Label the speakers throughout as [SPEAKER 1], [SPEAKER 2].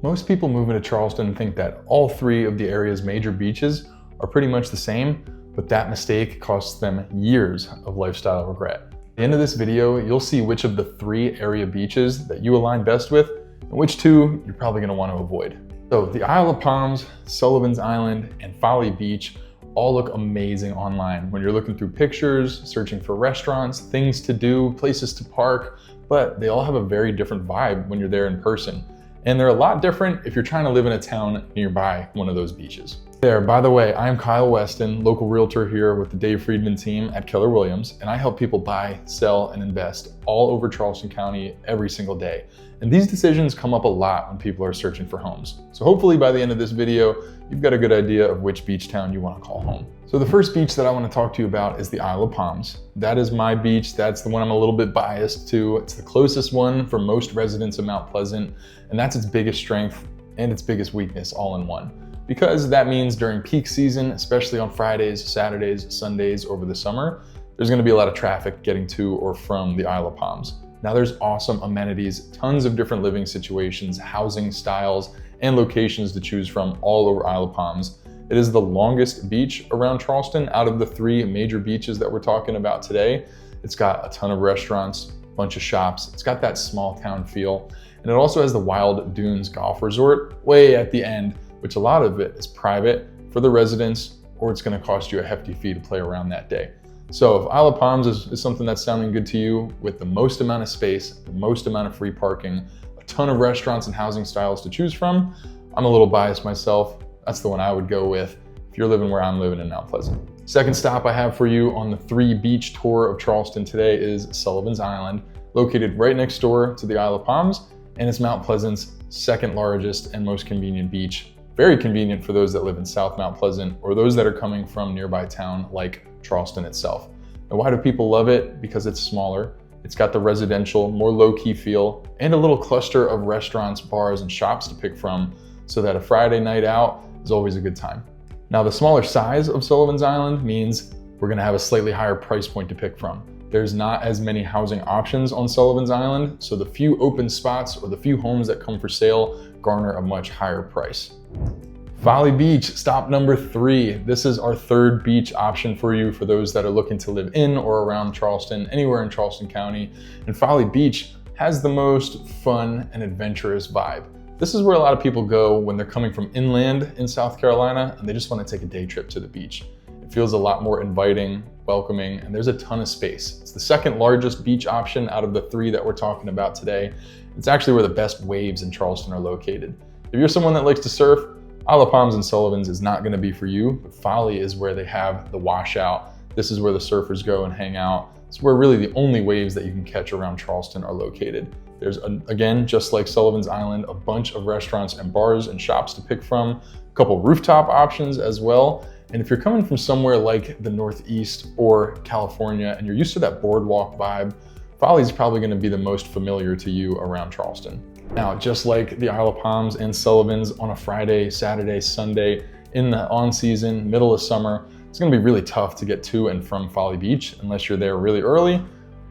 [SPEAKER 1] Most people move into Charleston think that all three of the area's major beaches are pretty much the same, but that mistake costs them years of lifestyle regret. At the end of this video, you'll see which of the three area beaches that you align best with and which two you're probably going to want to avoid. So the Isle of Palms, Sullivan's Island, and Folly Beach all look amazing online when you're looking through pictures, searching for restaurants, things to do, places to park, but they all have a very different vibe when you're there in person. And they're a lot different if you're trying to live in a town nearby one of those beaches. There, by the way, I'm Kyle Weston, local realtor here with the Dave Friedman team at Keller Williams, and I help people buy, sell, and invest all over Charleston County every single day. And these decisions come up a lot when people are searching for homes. So hopefully by the end of this video, you've got a good idea of which beach town you want to call home. So the first beach that I want to talk to you about is the Isle of Palms. That is my beach. That's the one I'm a little bit biased to. It's the closest one for most residents of Mount Pleasant, and that's its biggest strength and its biggest weakness all in one. Because that means during peak season, especially on Fridays, Saturdays, Sundays over the summer, there's going to be a lot of traffic getting to or from the Isle of Palms. Now there's awesome amenities, tons of different living situations, housing styles, and locations to choose from all over Isle of Palms. It is the longest beach around Charleston out of the three major beaches that we're talking about today. It's got a ton of restaurants, a bunch of shops. It's got that small town feel. And it also has the Wild Dunes Golf Resort way at the end, which a lot of it is private for the residents, or it's going to cost you a hefty fee to play around that day. So if Isle of Palms is something that's sounding good to you, with the most amount of space, the most amount of free parking, a ton of restaurants and housing styles to choose from, I'm a little biased myself. That's the one I would go with if you're living where I'm living in Mount Pleasant. Second stop I have for you on the 3-beach tour of Charleston today is Sullivan's Island, located right next door to the Isle of Palms, and it's Mount Pleasant's second largest and most convenient beach. Very convenient for those that live in South Mount Pleasant or those that are coming from nearby town like Charleston itself. And why do people love it? Because it's smaller. It's got the residential, more low-key feel, and a little cluster of restaurants, bars, and shops to pick from, so that a Friday night out is always a good time. Now, the smaller size of Sullivan's Island means we're gonna have a slightly higher price point to pick from. There's not as many housing options on Sullivan's Island, so the few open spots or the few homes that come for sale garner a much higher price. Folly Beach, stop number 3. This is our third beach option for you for those that are looking to live in or around Charleston, anywhere in Charleston County. And Folly Beach has the most fun and adventurous vibe. This is where a lot of people go when they're coming from inland in South Carolina and they just want to take a day trip to the beach. It feels a lot more inviting, welcoming, and there's a ton of space. It's the second largest beach option out of the 3 that we're talking about today. It's actually where the best waves in Charleston are located. If you're someone that likes to surf, Isle of Palms and Sullivan's is not going to be for you, but Folly is where they have the washout. This is where the surfers go and hang out. It's where really the only waves that you can catch around Charleston are located. There's, again, just like Sullivan's Island, a bunch of restaurants and bars and shops to pick from, a couple rooftop options as well. And if you're coming from somewhere like the Northeast or California and you're used to that boardwalk vibe, Folly is probably going to be the most familiar to you around Charleston. Now, just like the Isle of Palms and Sullivan's on a Friday, Saturday, Sunday, in the on-season, middle of summer, it's going to be really tough to get to and from Folly Beach unless you're there really early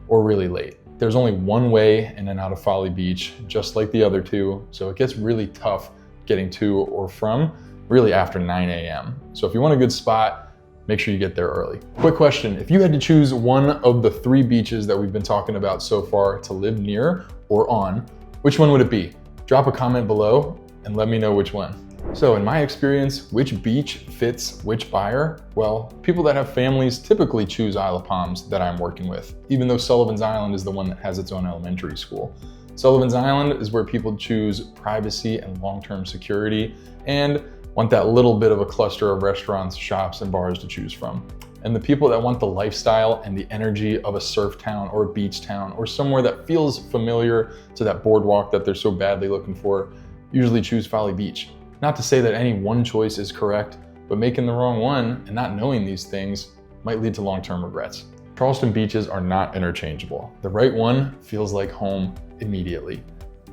[SPEAKER 1] or really late. There's only one way in and out of Folly Beach, just like the other 2, so it gets really tough getting to or from really after 9 a.m. So if you want a good spot, make sure you get there early. Quick question, if you had to choose one of the 3 beaches that we've been talking about so far to live near or on, which one would it be? Drop a comment below and let me know which one. So in my experience, which beach fits which buyer? Well, people that have families typically choose Isle of Palms that I'm working with, even though Sullivan's Island is the one that has its own elementary school. Sullivan's Island is where people choose privacy and long-term security and want that little bit of a cluster of restaurants, shops, and bars to choose from. And the people that want the lifestyle and the energy of a surf town or a beach town or somewhere that feels familiar to that boardwalk that they're so badly looking for usually choose Folly Beach. Not to say that any one choice is correct, but making the wrong one and not knowing these things might lead to long-term regrets. Charleston beaches are not interchangeable. The right one feels like home immediately.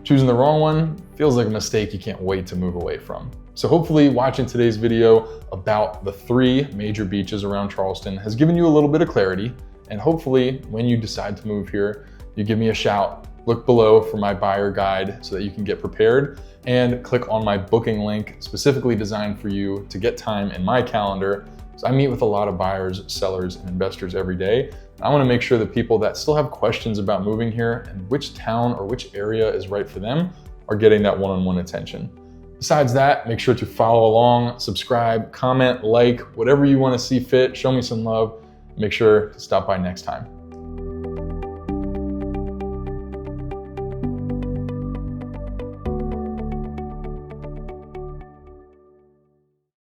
[SPEAKER 1] Choosing the wrong one feels like a mistake you can't wait to move away from. So hopefully watching today's video about the 3 major beaches around Charleston has given you a little bit of clarity, and hopefully when you decide to move here, you give me a shout look below for my buyer guide so that you can get prepared, and click on my booking link specifically designed for you to get time in my calendar. So I meet with a lot of buyers, sellers, and investors every day. I want to make sure that people that still have questions about moving here and which town or which area is right for them are getting that one-on-one attention. Besides that, make sure to follow along, subscribe, comment, like, whatever you want to see fit. Show me some love. Make sure to stop by next time.